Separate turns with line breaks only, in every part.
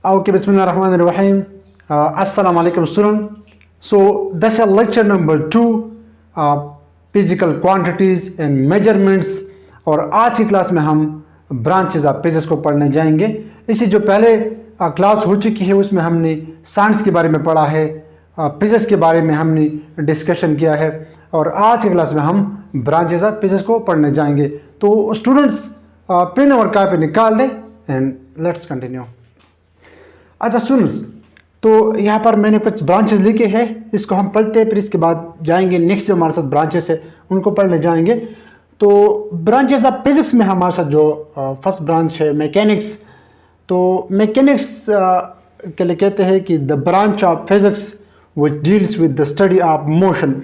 Okay, Bismillahirrahmanirrahim. Assalamu alaikum student. So that's a lecture number 2, physical quantities and measurements. और आज की class में हम ब्रांचेज ऑफ फिजिक्स को पढ़ने जाएंगे। इसी जो पहले क्लास हो चुकी है उसमें हमने साइंस के बारे में पढ़ा है, फिजिक्स के बारे में हमने डिस्कशन किया है, और आज की क्लास में हम ब्रांचेज ऑफ फिजिक्स को पढ़ने जाएंगे। तो स्टूडेंट्स पेन और कॉपी निकाल दें एंड लेट्स कंटिन्यू। अच्छा स्टूडेंट्स, तो यहाँ पर मैंने कुछ ब्रांचेस लिखे हैं, इसको हम पढ़ते हैं, फिर इसके बाद जाएंगे नेक्स्ट जो हमारे साथ ब्रांचेस है उनको पढ़ने जाएंगे। तो ब्रांचेस ऑफ फिजिक्स में हमारे साथ जो फर्स्ट ब्रांच है मैकेनिक्स। तो मैकेनिक्स के लिए कहते हैं कि the branch of physics which deals with the study of motion.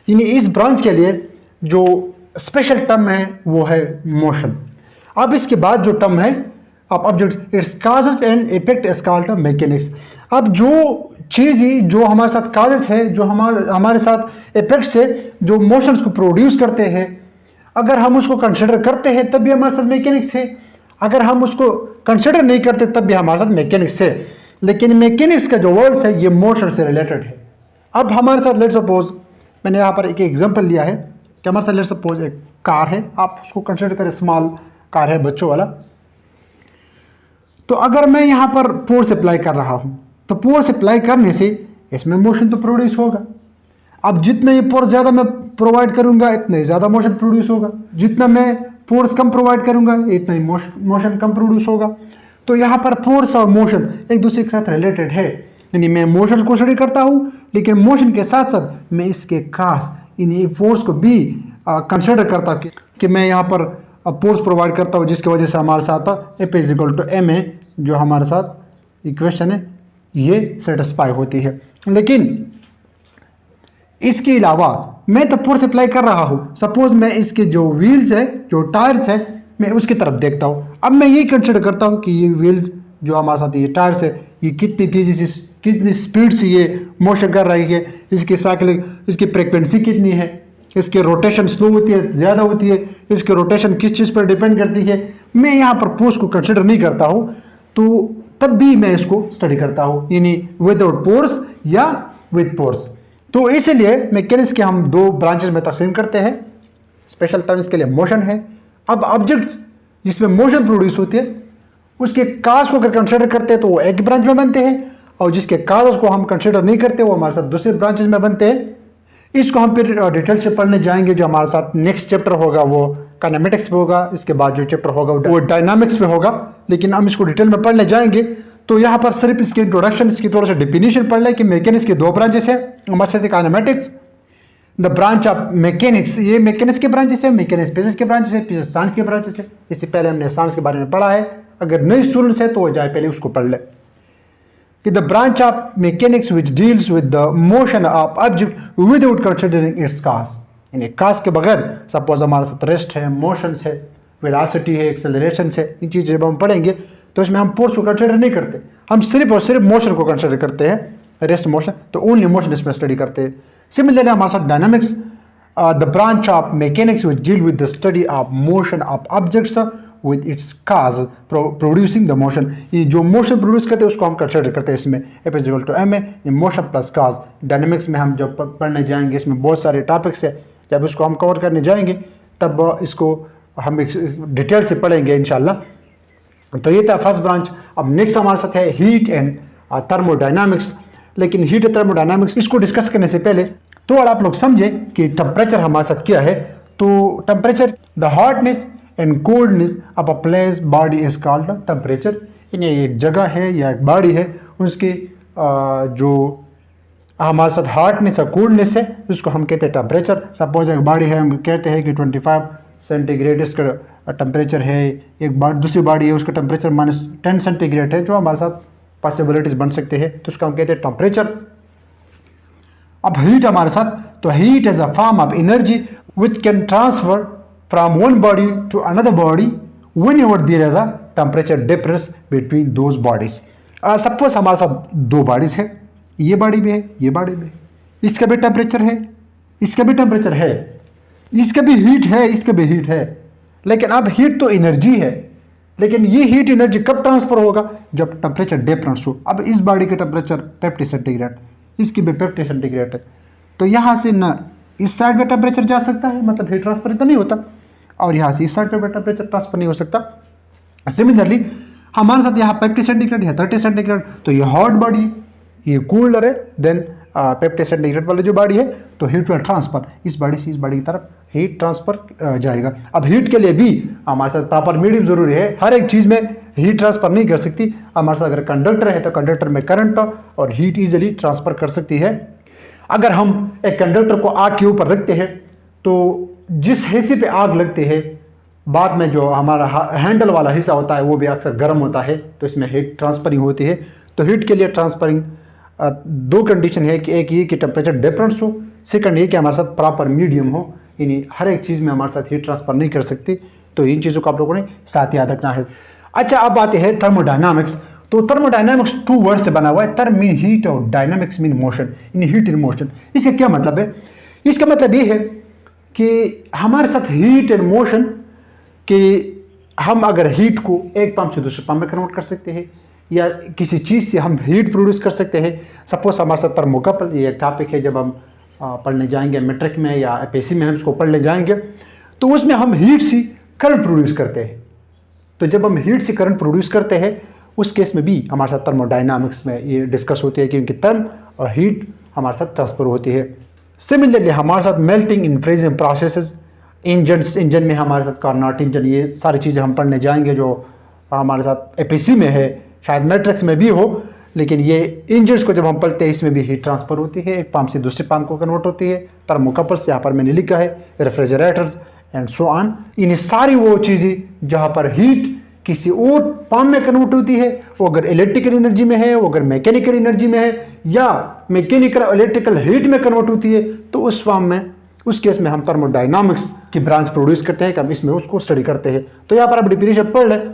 यानी इस ब्रांच के लिए जो स्पेशल टर्म है वो है मोशन। अब इसके बाद जो टर्म है अब object it's causes and effect is called mechanics. अब जो चीज़ ही जो हमारे साथ काजेस है, जो हमारे साथ इफेक्ट्स है, जो मोशंस को प्रोड्यूस करते हैं, अगर हम उसको कंसिडर करते हैं तब भी हमारे साथ मैकेनिक्स है, अगर हम उसको कंसिडर नहीं करते तब भी हमारे साथ मैकेनिक्स है। लेकिन मैकेनिक्स का जो वर्ड्स है ये मोशन से रिलेटेड है। अब हमारे साथ लेट्स सपोज मैंने यहाँ पर एक एग्जांपल लिया है कि हमारे साथ लेट्स सपोज एक कार है, आप उसको कंसिडर करें स्मॉल कार है बच्चों वाला। तो अगर मैं यहाँ पर फोर्स अप्लाई कर रहा हूँ तो फोर्स अप्लाई करने से इसमें मोशन तो प्रोड्यूस होगा। अब जितना ये फोर्स ज़्यादा मैं प्रोवाइड करूँगा इतना ही ज़्यादा मोशन प्रोड्यूस होगा, जितना मैं फोर्स कम प्रोवाइड करूँगा इतना ही मोशन कम प्रोड्यूस होगा। तो यहाँ पर फोर्स और मोशन एक दूसरे के साथ रिलेटेड है। यानी मैं मोशन को स्टडी करता हूँ लेकिन मोशन के साथ साथ मैं इसके खास यानी फोर्स को भी कंसिडर करता कि मैं यहाँ पर फोर्स प्रोवाइड करता हूँ, जिसकी वजह से हमारे साथ F is equal to M A जो हमारे साथ इक्वेशन है ये सेटिस्फाई होती है। लेकिन इसके अलावा मैं तो फोर्स अप्लाई कर रहा हूँ, सपोज मैं इसके जो व्हील्स है जो टायर्स है मैं उसकी तरफ देखता हूँ। अब मैं ये कंसिडर करता हूँ कि ये व्हील्स जो हमारे साथ ये टायर्स है ये कितनी तेजी से कितनी स्पीड से ये मोशन कर रही है, इसकी साइकिल इसकी फ्रिक्वेंसी कितनी है, इसके रोटेशन स्लो होती है ज़्यादा होती है, इसके रोटेशन किस चीज़ पर डिपेंड करती है। मैं यहाँ पर फोर्स को कंसिडर नहीं करता हूँ तो तब भी मैं इसको स्टडी करता हूँ, यानी विदाउट फोर्स या विद फोर्स। तो इसलिए मैकेनिक्स के हम दो ब्रांचेस में तकसीम करते हैं। स्पेशल टर्म्स के लिए मोशन है। अब ऑब्जेक्ट्स जिसमें मोशन प्रोड्यूस होती है उसके काज को अगर कंसिडर करते हैं तो वो एक ब्रांच में बनते हैं, और जिसके काज को हम कंसिडर नहीं करते वो हमारे साथ दूसरे ब्रांचेस में बनते हैं। इसको हम फिर डिटेल से पढ़ने जाएंगे। जो हमारे साथ नेक्स्ट चैप्टर होगा वो काइनेमेटिक्स पे होगा, इसके बाद जो चैप्टर होगा वो डायनामिक्स पे होगा, लेकिन हम इसको डिटेल में पढ़ने जाएंगे। तो यहाँ पर सिर्फ इसकी इंट्रोडक्शन इसकी थोड़ा सा डिफिनीशन पढ़ लें कि मैकेनिक्स के दो ब्रांचेस हैं हमारे साथ। Kinematics the branch of mechanics, ये मैकेनिक्स के ब्रांचेस है, मैकेनिक्स फिजिक्स के ब्रांचेस है, फिजिक्स साइंस के ब्रांचेस है। इससे पहले हमने साइंस के बारे में पढ़ा है, अगर नए स्टूडेंट्स है तो वो जाए पहले उसको पढ़ ले। The branch of mechanics which deals with the motion of object without considering its cause। यानी cause के बगैर सपोज हमारे साथ रेस्ट है, मोशंस है, वेलोसिटी है, एक्सेलरेशन है, इन चीज़ें जब हम पढ़ेंगे तो इसमें हम फोर्स को कंसिडर नहीं करते, हम सिर्फ और सिर्फ मोशन को कंसिडर करते हैं, रेस्ट मोशन, तो ओनली मोशन इसमें स्टडी करते हैं। सिमिलरली हमारे साथ dynamics the branch of mechanics which deal with the study of motion of objects with its cause producing the motion। ये जो मोशन प्रोड्यूस करते हैं उसको हम कंसिडर करते हैं इसमें F is equal to M A, motion plus cause. Dynamics में हम जब पढ़ने जाएंगे इसमें बहुत सारे टॉपिक्स है, जब इसको हम कवर करने जाएंगे तब इसको हम डिटेल से पढ़ेंगे इंशाल्लाह। तो ये था फर्स्ट ब्रांच। अब नेक्स्ट हमारे साथ है हीट एंड थर्मोडायनामिक्स। लेकिन हीट एंड थर्मोडायनामिक्स इसको डिस्कस करने से पहले तो आप लोग समझें कि टेम्परेचर हमारे साथ क्या है। तो temperature the hotness and coldness of a place body is called temperature. यानी एक जगह है या एक बॉडी है उसकी जो हमारे साथ हॉटनेस और कोल्डनेस है उसको हम कहते हैं टेम्परेचर। सपोज एक बॉडी है, हम कहते हैं कि 25 सेंटीग्रेड इसका टेम्परेचर है, एक दूसरी बॉडी है उसका टेम्परेचर -10 सेंटीग्रेड है, जो हमारे साथ पॉसिबिलिटीज बन सकते हैं, तो उसको हम कहते हैं टेम्परेचर। अब हीट हमारे साथ, तो heat is a form of energy which can transfer from one body to another body whenever there is a temperature difference between those bodies। Suppose हमारे साथ दो बॉडीज है, ये बॉडी में है ये बॉडी में, इसका भी टेम्परेचर है इसका भी टेम्परेचर है, इसका भी हीट है इसका भी हीट है। लेकिन अब हीट तो एनर्जी है, लेकिन ये हीट एनर्जी कब ट्रांसफर होगा, जब टेम्परेचर डिफरेंस हो। अब इस बॉडी का टेम्परेचर 50 सेंटीग्रेड, इसकी भी 50 सेंटीग्रेड है, तो यहाँ से ना इस साइड पे टेम्परेचर जा सकता है, मतलब हीट ट्रांसफर इतना नहीं होता, और यहाँ से इस साइड पे टेम्परेचर ट्रांसफर नहीं हो सकता। सिमिलरली हमारे साथ यहाँ 50 सेंटीग्रेड या 30 सेंटीग्रेड, तो ये हॉट बॉडी, ये कूलर है, देन 50 सेंटीग्रेड वाली जो बॉडी है, तो हीट विल ट्रांसफर इस बॉडी से इस बॉडी की तरफ हीट ट्रांसफर जाएगा। अब हीट के लिए भी हमारे साथ प्रॉपर मीडियम जरूरी है, हर एक चीज़ में हीट ट्रांसफर नहीं कर सकती। हमारे साथ अगर कंडक्टर है तो कंडक्टर में करंट और हीट इजीली ट्रांसफर कर सकती है। अगर हम एक कंडक्टर को आग के ऊपर रखते हैं तो जिस हिस्से पे आग लगती है, बाद में जो हमारा हैंडल वाला हिस्सा होता है वो भी अक्सर गर्म होता है, तो इसमें हीट ट्रांसफरिंग होती है। तो हीट के लिए ट्रांसफरिंग दो कंडीशन है कि एक ये कि टेम्परेचर डिफरेंस हो, सेकंड ये कि हमारे साथ प्रॉपर मीडियम हो, यानी हर एक चीज़ में हमारे साथ हीट ट्रांसफर नहीं कर सकती। तो इन चीज़ों को आप लोगों ने साथ याद रखना है। अच्छा, अब आते हैं थर्मोडायनामिक्स। तो थर्मोडायनामिक्स 2 वर्ड से बना हुआ है। थर्म मीन हीट और डायनामिक्स मीन मोशन, यानी हीट इन मोशन। इसका क्या मतलब है? इसका मतलब ये है कि हमारे साथ हीट एंड मोशन कि हम अगर हीट को एक पंप से दूसरे पंप में कन्वर्ट कर सकते हैं, या किसी चीज़ से हम हीट प्रोड्यूस कर सकते हैं। सपोज हमारे साथ थर्मोकपल, ये एक टॉपिक है, जब हम पढ़ने जाएंगे मैट्रिक में या एपीएससी में हम इसको पढ़ने जाएंगे, तो उसमें हम हीट से करंट प्रोड्यूस करते हैं। तो जब हम हीट से करंट प्रोड्यूस करते हैं, उस केस में भी हमारे साथ थर्मोडायनामिक्स में ये डिस्कस होती है, क्योंकि थर्म और हीट हमारे साथ ट्रांसफर होती है। सिमिलरली हमारे साथ melting in freezing processes, engine में हमारे साथ कार्नोट इंजन, ये सारी चीज़ें हम पढ़ने जाएंगे जो हमारे साथ एपीएससी में है, शायद मैट्रिक्स में भी हो, लेकिन ये इंजन्स को जब हम पढ़ते हैं इसमें भी हीट ट्रांसफर होती है, एक पंप से दूसरे पंप को कन्वर्ट होती है। थर्मोकपल्स यहाँ पर मैंने लिखा है, रेफ्रिजरेटर्स एंड सो ऑन। इन सारी वो चीज़ें जहाँ पर हीट किसी और पंप में कन्वर्ट होती है, वो अगर इलेक्ट्रिकल एनर्जी में है, वो अगर मैकेनिकल एनर्जी में है, या मैकेनिकल इलेक्ट्रिकल हीट में कन्वर्ट होती है, तो उस फॉर्म में, उस केस में हम थर्मोडायनामिक्स की ब्रांच प्रोड्यूस करते हैं, कि हम इसमें उसको स्टडी करते हैं। तो यहाँ पर आप डिफिनेशन पढ़ लें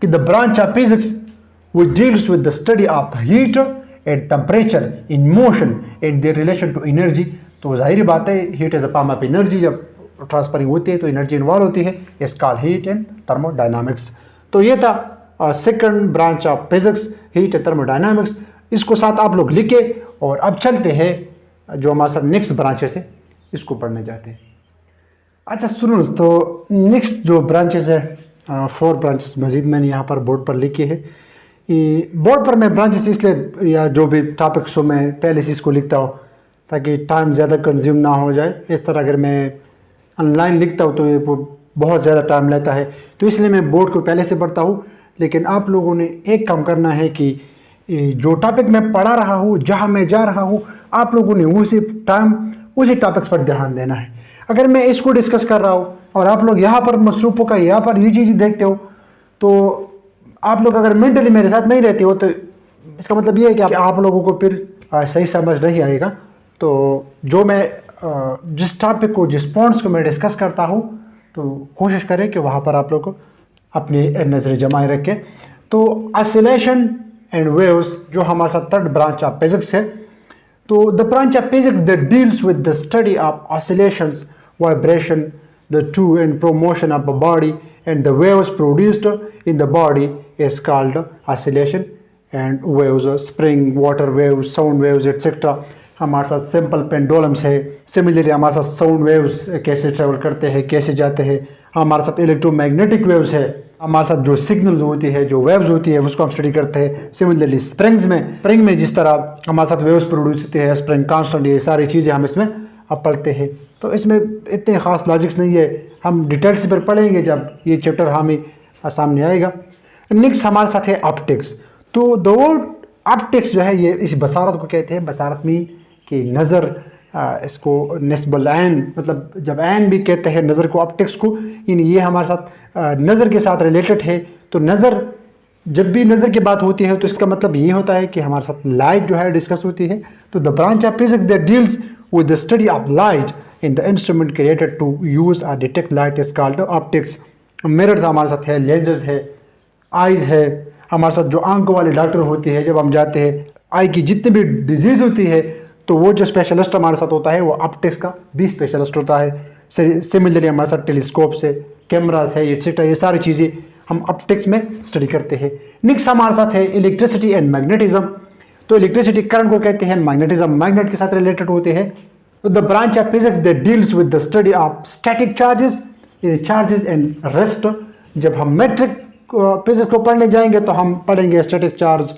कि the branch of physics which deals with the study of heat and temperature in motion and their relation to energy। तो जाहिर बात है, heat is a form of energy, जब ट्रांसफरिंग होती है तो एनर्जी इन्वॉल्व होती है, it's called heat and thermodynamics. तो ये था second branch of physics, heat and thermodynamics. इसको साथ आप लोग लिखे, और अब चलते हैं जो हमारे साथ नेक्स्ट ब्रांचेस है, इसको पढ़ने जाते हैं। अच्छा सुनो, तो नेक्स्ट जो ब्रांचेस है, 4 ब्रांचेस मजीद मैंने यहाँ पर बोर्ड पर लिखे हैं। बोर्ड पर मैं ब्रांचेस इसलिए, या जो भी टॉपिक्स हो, मैं पहले से इसको लिखता हूँ ताकि टाइम ज़्यादा कंज्यूम ना हो जाए। इस तरह अगर मैं ऑनलाइन लिखता हूँ तो ये बहुत ज़्यादा टाइम लेता है, तो इसलिए मैं बोर्ड को पहले से पढ़ता हूँ। लेकिन आप लोगों ने एक काम करना है कि जो टॉपिक मैं पढ़ा रहा हूँ, जहाँ मैं जा रहा हूँ, आप लोगों ने उसी टॉपिक्स पर ध्यान देना है। अगर मैं इसको डिस्कस कर रहा हूँ और आप लोग यहाँ पर मसरूफ़ होकर यहाँ पर ये चीज़ देखते हो, तो आप लोग अगर मेंटली मेरे साथ नहीं रहते हो, तो इसका मतलब ये है कि आप लोगों को फिर सही समझ नहीं आएगा। तो जो मैं जिस टॉपिक को, जिस पॉइंट्स को मैं डिस्कस करता हूँ, तो कोशिश करें कि वहाँ पर आप लोग को अपनी नज़रें जमाए रखें। तो ऑसिलेशन एंड वेव्स जो हमारे साथ थर्ड ब्रांच ऑफ फिजिक्स है, तो the branch of physics that deals with the study of oscillations, vibration, the to and pro motion of a body and the waves produced in the body is called oscillation and waves, spring, water waves, sound waves etc। हमारे साथ simple pendulums है। Similarly हमारे साथ sound waves कैसे travel करते हैं, कैसे जाते हैं। हमारे साथ इलेक्ट्रोमैग्नेटिक वेव्स है। हमारे साथ जो सिग्नल्स होती है, जो वेव्स होती है, उसको हम स्टडी करते हैं। सिमिलरली स्प्रिंग में जिस तरह हमारे साथ वेव्स प्रोड्यूस होते हैं, स्प्रिंग कांस्टेंट, ये सारी चीज़ें हम इसमें अब पढ़ते हैं। तो इसमें इतने ख़ास लॉजिक्स नहीं है, हम डिटेल्स पर पढ़ेंगे जब ये चैप्टर हमें सामने आएगा। नेक्स्ट हमारे साथ है ऑप्टिक्स। तो द वर्ड ऑप्टिक्स जो है, ये इस बसारत को कहते हैं। बसारत मीन कि नज़र, इसको निस्बल ऐन, मतलब जब ऐन भी कहते हैं नज़र को, ऑप्टिक्स को, यानी ये हमारे साथ नज़र के साथ रिलेटेड है। तो नज़र, जब भी नज़र की बात होती है तो इसका मतलब ये होता है कि हमारे साथ लाइट जो है डिस्कस होती है। तो the branch of physics that deals with the study of light in the instrument created to use or detect light is called optics। Mirrors हमारे साथ है, लेंसेज है, आइज़ है। हमारे साथ जो आंखों वाले डॉक्टर होते हैं, जब हम जाते हैं, आई की जितनी भी डिजीज़ होती है, तो वो जो स्पेशलिस्ट हमारे साथ होता है वो ऑप्टिक्स का भी स्पेशलिस्ट होता है। सिमिलरली हमारे साथ टेलीस्कोप्स है, कैमरास है, एट्सेट्रा, ये सारी चीज़ें हम ऑप्टिक्स में स्टडी करते हैं। नेक्स्ट हमारे साथ है इलेक्ट्रिसिटी एंड मैग्नेटिज्म। तो इलेक्ट्रिसिटी करंट को कहते हैं, मैग्नेटिज्म मैग्नेट के साथ रिलेटेड होते हैं। तो the branch of physics that deals with the study of static charges and rest. जब हम मेट्रिक फिजिक्स को पढ़ने जाएंगे तो हम पढ़ेंगे स्टैटिक चार्ज,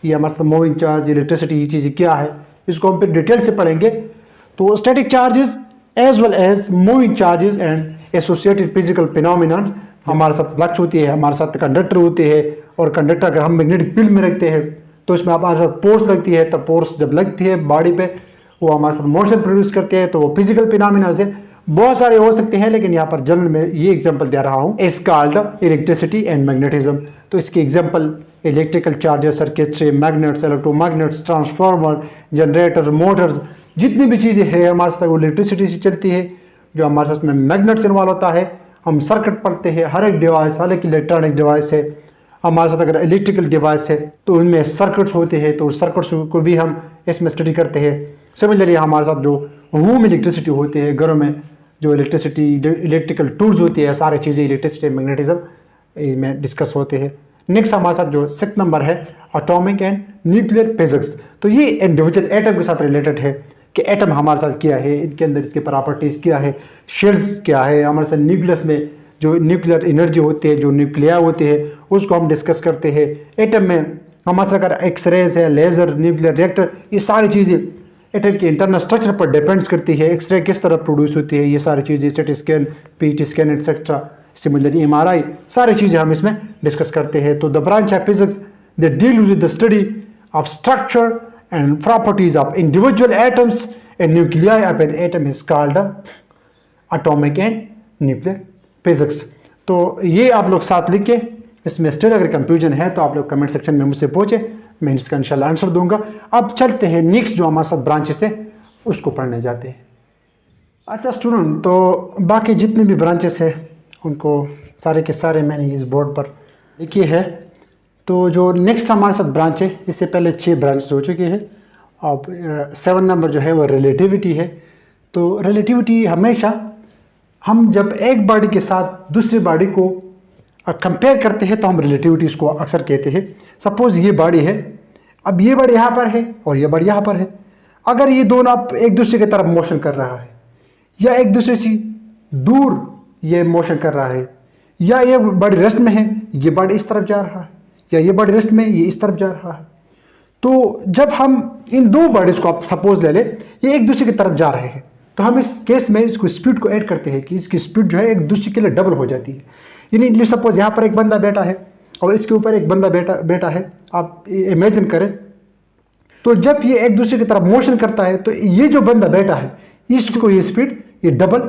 ये हमारे मूविंग चार्ज, इलेक्ट्रिसिटी, ये चीज़ें क्या है, इसको हम फिर डिटेल से पढ़ेंगे। तो static charges as well as moving charges and associated physical phenomena, हमारे साथ फ्लक्स होती है, हमारे साथ कंडक्टर होते हैं, और कंडक्टर अगर हम मैग्नेटिक फील्ड में रखते हैं तो इसमें हमारे साथ फोर्स लगती है। तब फोर्स जब लगती है बॉडी पे, वो हमारे साथ मोशन प्रोड्यूस करते हैं। तो वो फिजिकल फिनोमिना से बहुत सारे हो सकते हैं, लेकिन यहाँ पर जनरल में ये एग्जांपल दे रहा हूँ, इस कॉल्ड इलेक्ट्रिसिटी एंड मैग्नेटिज्म। तो इसके example electrical charges, circuitry, magnets, electromagnets, transformer, generator, Motors, जितनी भी चीज़ें हैं हमारे साथ वो इलेक्ट्रिसिटी से चलती है। जो हमारे साथ में मैग्नेट्स इन्वॉल्व होता है, हम सर्किट पढ़ते हैं, हर एक डिवाइस, हर एक इलेक्ट्रॉनिक डिवाइस है हमारे साथ। अगर इलेक्ट्रिकल डिवाइस है तो उनमें सर्किट्स होते हैं, तो सर्किट्स को भी हम इसमें स्टडी करते हैं। सिमिलरली हमारे साथ जो होम इलेक्ट्रिसिटी होती है, घरों में जो इलेक्ट्रिकल टूल्स होती है, सारी चीज़ें इलेक्ट्रिसिटी मैग्नेटिज्म में डिस्कस होते हैं। नेक्स्ट हमारे साथ जो 6 नंबर है एटॉमिक एंड न्यूक्लियर फिजिक्स। तो ये इंडिविजुअल एटम के साथ रिलेटेड है कि एटम हमारे साथ क्या है, इनके अंदर इसके प्रॉपर्टीज़ क्या है, शेल्स क्या है, हमारे साथ न्यूक्लियस में जो न्यूक्लियर एनर्जी होती है, जो न्यूक्लिया होते हैं, उसको हम डिस्कस करते हैं। एटम में हमारे साथ अगर एक्सरेज है, लेज़र, न्यूक्लियर रिएक्टर, ये सारी चीज़ें एटम के इंटरनल स्ट्रक्चर पर डिपेंड्स करती है। एक्सरे किस तरह प्रोड्यूस होती है, ये सारी चीज़ें, CT scan, PT scan etcetera, similarly MRI, सारी चीज़ें हम इसमें डिस्कस करते हैं। तो the branch of physics that deal with the study of structure and properties of individual atoms and nuclei of an atom is called atomic and nuclear physics। तो ये आप लोग साथ लिख के, इसमें स्टिल अगर कंफ्यूजन है तो आप लोग कमेंट सेक्शन में मुझसे पूछे, मैं इसका इंशाल्लाह आंसर दूंगा। अब चलते हैं नेक्स्ट जो हमारे साथ ब्रांचेस है उसको पढ़ने जाते हैं। अच्छा स्टूडेंट, तो बाकी जितने भी ब्रांचेस है उनको सारे के सारे मैंने इस बोर्ड पर लिखे हैं। तो जो नेक्स्ट हमारे साथ ब्रांच है, इससे पहले 6 ब्रांच हो चुके हैं। अब 7 नंबर जो है वो रिलेटिविटी है। तो रिलेटिविटी हमेशा हम जब एक बॉडी के साथ दूसरी बॉडी को कंपेयर करते हैं तो हम रिलेटिविटी इसको अक्सर कहते हैं। सपोज ये बॉडी है, अब ये बॉडी यहाँ पर है और ये बॉडी यहाँ पर है। अगर ये दोनों आप एक दूसरे की तरफ मोशन कर रहा है, या एक दूसरे से दूर ये मोशन कर रहा है, या ये बॉडी रेस्ट में है, ये बॉडी इस तरफ जा रहा है, या ये बॉडी रेस्ट में, ये इस तरफ जा रहा है। तो जब हम इन दो बॉडीज को आप सपोज ले ले, ये एक दूसरे की तरफ जा रहे हैं, तो हम इस केस में इसको स्पीड को ऐड करते हैं कि इसकी स्पीड जो है एक दूसरे के लिए डबल हो जाती है। यानी सपोज यहाँ पर एक बंदा बैठा है और इसके ऊपर एक बंदा बैठा है, आप इमेजिन करें। तो जब ये एक दूसरे की तरफ मोशन करता है तो ये जो बंदा बैठा है इसको ये स्पीड ये डबल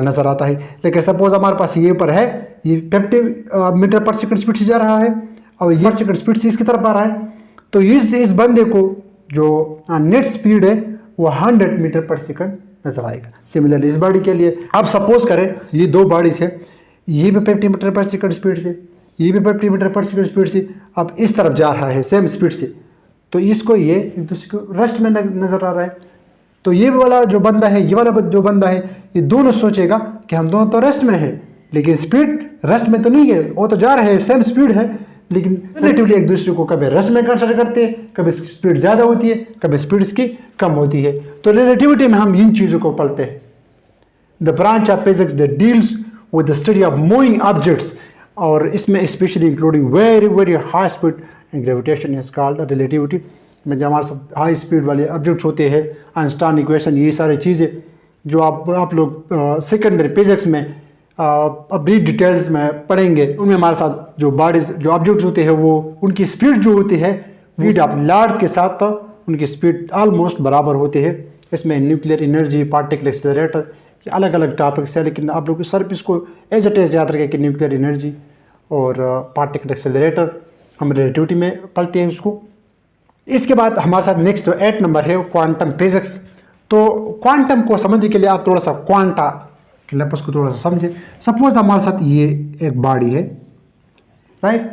नजर आता है। लेकिन सपोज हमारे पास ये ऊपर है, ये 50 मीटर पर सेकंड स्पीड से जा रहा है और ये सेकंड स्पीड से इसकी तरफ आ रहा है, तो इस बंदे को जो नेट स्पीड है वो 100 मीटर पर सेकंड नजर आएगा। सिमिलरली इस बॉडी के लिए आप सपोज करें ये दो बॉडीज है, ये भी 50 मीटर पर सेकंड स्पीड से, ये भी 50 मीटर पर सेकंड स्पीड से अब इस तरफ जा रहा है सेम स्पीड से, तो इसको ये एक दूसरे को रेस्ट में नजर आ रहा है। तो ये वाला जो बंदा है, ये वाला जो बंदा है, ये दोनों सोचेगा कि हम दोनों तो रेस्ट में है, लेकिन स्पीड रेस्ट में तो नहीं है, वो तो जा रहे हैं, सेम स्पीड है, लेकिन रिलेटिवली एक दूसरे को कभी रेस्ट में कंसिडर करते हैं, कभी स्पीड ज़्यादा होती है, कभी स्पीड इसकी कम होती है। तो रिलेटिविटी में हम इन चीज़ों को पढ़ते हैं। The branch of physics that deals with the study of moving objects, और इसमें specially including very very high speed and gravitation is called relativity. में जो हमारे साथ हाई स्पीड वाले ऑब्जेक्ट्स होते हैं, आइंस्टाइन इक्वेशन, ये सारी चीज़ें जो आप लोग सेकेंडरी फिजिक्स में अभी डिटेल्स में पढ़ेंगे, उनमें हमारे साथ जो बॉडीज जो ऑब्जेक्ट्स होते हैं वो उनकी स्पीड जो होती है स्पीड ऑफ लाइट के साथ उनकी स्पीड ऑलमोस्ट बराबर होती है। इसमें न्यूक्लियर एनर्जी, पार्टिकल एक्सेलरेटर, ये अलग अलग टॉपिक्स है, लेकिन आप लोग सिर्फ इसको एज इट इज याद रखें कि न्यूक्लियर एनर्जी और पार्टिकल एक्सेलरेटर हम रिलेटिविटी में पढ़ते हैं उसको। इसके बाद हमारे साथ नेक्स्ट 8 नंबर है क्वांटम फिजिक्स। तो क्वांटम को समझने के लिए आप थोड़ा सा क्वांटा के लफ्ज़ को थोड़ा सा समझें। सपोज हमारे साथ ये एक बॉडी है, राइट,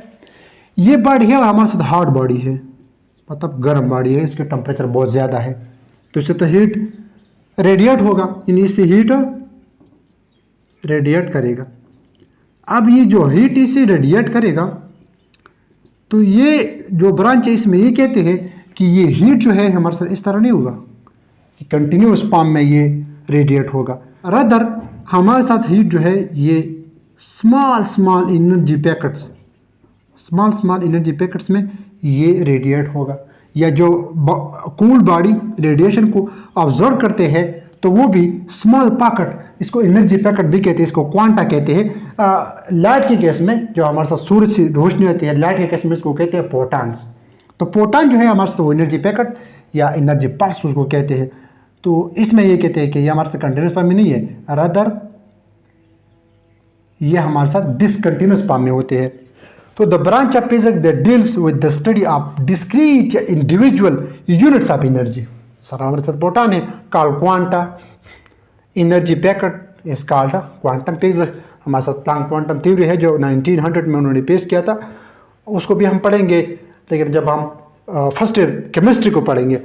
ये बॉडी है और हमारे साथ हार्ड बॉडी है, मतलब गर्म बॉडी है, इसके टेम्परेचर बहुत ज़्यादा है, तो इससे तो हीट रेडिएट होगा, यानी इससे हीट रेडिएट करेगा। अब ये जो हीट इसे रेडिएट करेगा, तो ये जो ब्रांच है इसमें ये कहते हैं कि ये हीट जो है हमारे साथ इस तरह नहीं होगा कि कंटिन्यूस फॉर्म में ये रेडिएट होगा, रादर हमारे साथ हीट जो है ये स्मॉल स्मॉल एनर्जी पैकेट्स में ये रेडिएट होगा, या जो कूल बॉडी रेडिएशन को ऑब्जर्व करते हैं तो वो भी स्मॉल पैकेट, इसको एनर्जी पैकेट भी कहते हैं, इसको क्वांटा कहते हैं। लाइट के केस में जो हमारे साथ सूरज से रोशनी होती है, लाइट के केस में इसको कहते हैं फोटॉन्स। तो फोटॉन जो है हमारे साथ वो एनर्जी पैकेट या एनर्जी पल्स उसको कहते हैं। तो इसमें ये कहते हैं कि ये हमारे साथ कंटिन्यूस फॉर्म में नहीं है, रादर ये हमारे साथ डिसकंटिन्यूस फॉर्म में होते हैं। तो the branch of physics that deals with the study of discrete या individual units of energy, sir हमारे साथ फोटॉन है, called quanta, energy packet is called quantum physics. हमारे साथ प्लैंक क्वांटम थ्योरी है जो 1900 में उन्होंने पेश किया था, उसको भी हम पढ़ेंगे, लेकिन जब हम फर्स्ट ईयर केमिस्ट्री को पढ़ेंगे।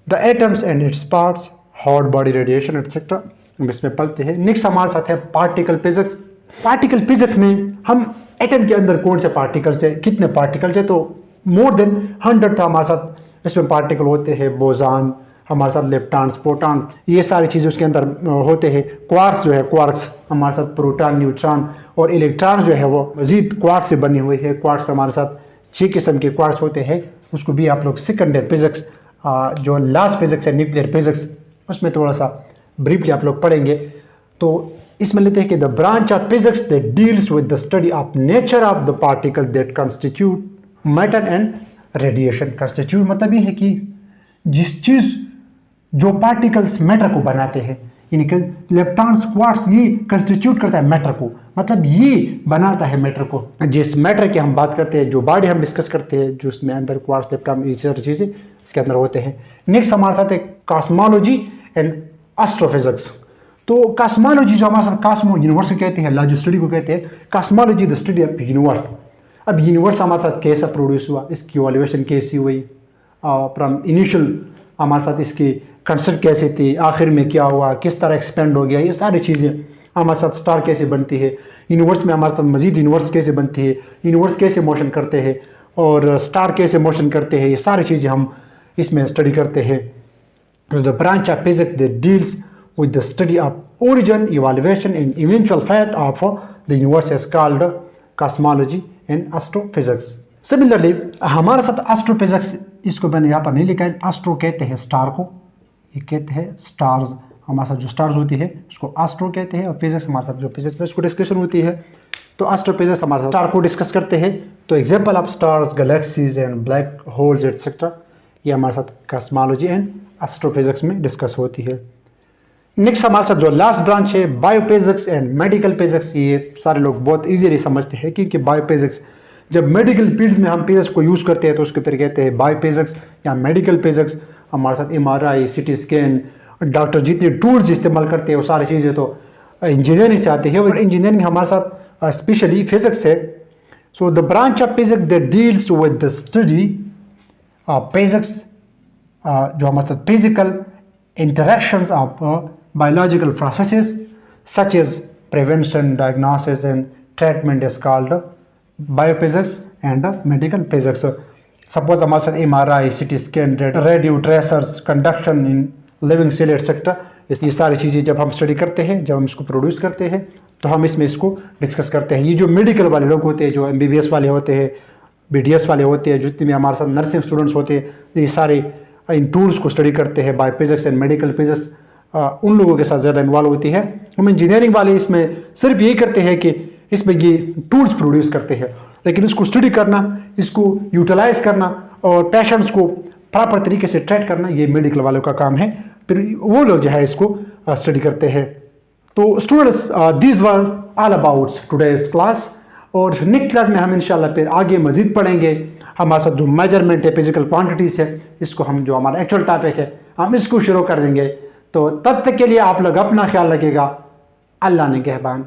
The atoms and its parts, hot body radiation etcetera, हम इसमें पढ़ते हैं। नेक्स्ट हमारे साथ है पार्टिकल फिजिक्स। पार्टिकल फिजिक्स में हम एटम के अंदर कौन से पार्टिकल्स है, कितने पार्टिकल्स है, तो मोर देन 100 हमारे साथ इसमें पार्टिकल होते हैं। बोजान, हमारे साथ लेप्टॉन्स, प्रोटॉन, ये सारी चीज़ें उसके अंदर होते हैं। क्वार्क्स जो है, क्वार्क्स हमारे साथ प्रोटॉन, न्यूट्रॉन और इलेक्ट्रॉन जो है वो मजीद क्वार्क्स से बनी हुई है। क्वार्क्स हमारे साथ 6 किस्म के क्वार्क्स होते हैं, उसको भी आप लोग सेकेंड ईयर फिजिक्स जो लास्ट फिजिक्स है न्यूक्लियर फिजिक्स, उसमें थोड़ा सा ब्रीफली आप लोग पढ़ेंगे। तो इसमें लेते हैं कि the branch of physics that deals with the study of nature of the particle that constitute matter and radiation. Constitute मतलब ये है कि जिस चीज़ जो पार्टिकल्स मैटर को बनाते हैं, यानी कि इलेक्ट्रॉन्स, क्वार्ट्स, ये कंस्टिट्यूट करता है मैटर को, मतलब ये बनाता है मैटर को। जिस मैटर की हम बात करते हैं, जो बॉडी हम डिस्कस करते हैं, जो उसमें अंदर क्वार्ट्स, इलेक्ट्रॉन, ये सारी चीज़ें इसके अंदर होते हैं। नेक्स्ट हमारे साथ है कॉस्मोलॉजी एंड एस्ट्रोफिजिक्स। तो कॉस्मोलॉजी जो हमारे साथ कॉस्मो यूनिवर्स को कहते हैं, लॉज स्टडी को कहते हैं। Cosmology the study of universe. अब यूनिवर्स हमारे साथ कैसा प्रोड्यूस हुआ, इसकी इवोल्यूशन कैसी हुई, फ्रॉम इनिशियल हमारे साथ इसकी कंसेप्ट कैसे थी, आखिर में क्या हुआ, किस तरह एक्सपेंड हो गया, ये सारी चीज़ें हमारे साथ। स्टार कैसे बनती है, यूनिवर्स में हमारे साथ मजीद यूनिवर्स कैसे बनती है, यूनिवर्स कैसे मोशन करते हैं और स्टार कैसे मोशन करते हैं, ये सारी चीज़ें हम इसमें स्टडी करते हैं। The branch of physics that deals with the study of origin, evolution and eventual fat of the universe is called cosmology and astrophysics. Similarly हमारे साथ एस्ट्रोफिजिक्स, इसको मैंने यहाँ पर नहीं लिखा है, एस्ट्रो कहते हैं स्टार को, ये कहते हैं स्टार्स। हमारे साथ जो स्टार्स होती है उसको एस्ट्रो कहते हैं, और फिजिक्स हमारे साथ जो फिजिक्स में उसको डिस्कशन होती है, तो एस्ट्रो फिजिक्स हमारे साथ स्टार को डिस्कस करते हैं। तो example of stars, galaxies and black holes etcetera, ये हमारे साथ कॉस्मोलॉजी एंड एस्ट्रोफिजिक्स में डिस्कस होती है। नेक्स्ट हमारे साथ जो लास्ट ब्रांच है बायोफिजिक्स एंड मेडिकल फिजिक्स। ये सारे लोग बहुत ईजीली समझते हैं, क्योंकि बायोफिजिक्स जब मेडिकल फील्ड में हम फिजिक्स को यूज़ करते हैं तो उसके फिर कहते हैं बायोफिजिक्स या मेडिकल फिजिक्स। हमारे साथ MRI, CT स्कैन, डॉक्टर जितने टूल्स इस्तेमाल करते हैं वो सारी चीज़ें तो इंजीनियरिंग से आती है, और इंजीनियरिंग हमारे साथ स्पेशली फिजिक्स है। So the branch of physics that deals with the study of physics, जो हमारे साथ physical interactions of biological processes such as prevention, diagnosis and treatment is called biophysics and medical physics. Suppose हमारे साथ MRI, CT scan, radio tracers, conduction in living cell etcetera, ये सारी चीज़ें जब हम स्टडी करते हैं, जब हम इसको प्रोड्यूस करते हैं, तो हम इसमें इसको डिस्कस करते हैं। ये जो मेडिकल वाले लोग होते हैं, जो MBBS वाले होते हैं, BDS वाले होते हैं, जितने भी हमारे साथ नर्सिंग स्टूडेंट्स होते हैं, ये सारे इन टूल्स को स्टडी करते हैं। बायोफिजिक्स एंड मेडिकल फिजिक्स उन लोगों के साथ ज़्यादा इन्वॉल्व होती है। हम इंजीनियरिंग वाले इसमें सिर्फ यही करते हैं कि इसमें ये टूल्स प्रोड्यूस करते हैं, लेकिन इसको स्टडी करना, इसको यूटिलाइज करना और पेशेंट्स को प्रॉपर तरीके से ट्रीट करना, ये मेडिकल वालों का काम है। फिर वो लोग जो है इसको स्टडी करते हैं। तो students, this were all about today's class, और नेक्स्ट क्लास में हम इंशाल्लाह फिर आगे मजीद पढ़ेंगे। हमारे साथ जो मेजरमेंट है, फिजिकल क्वांटिटीज़ है, इसको हम जो हमारा एक्चुअल टॉपिक है हम इसको शुरू कर देंगे। तो तब तक के लिए आप लोग अपना ख्याल रखिएगा। अल्लाह ने कहबान।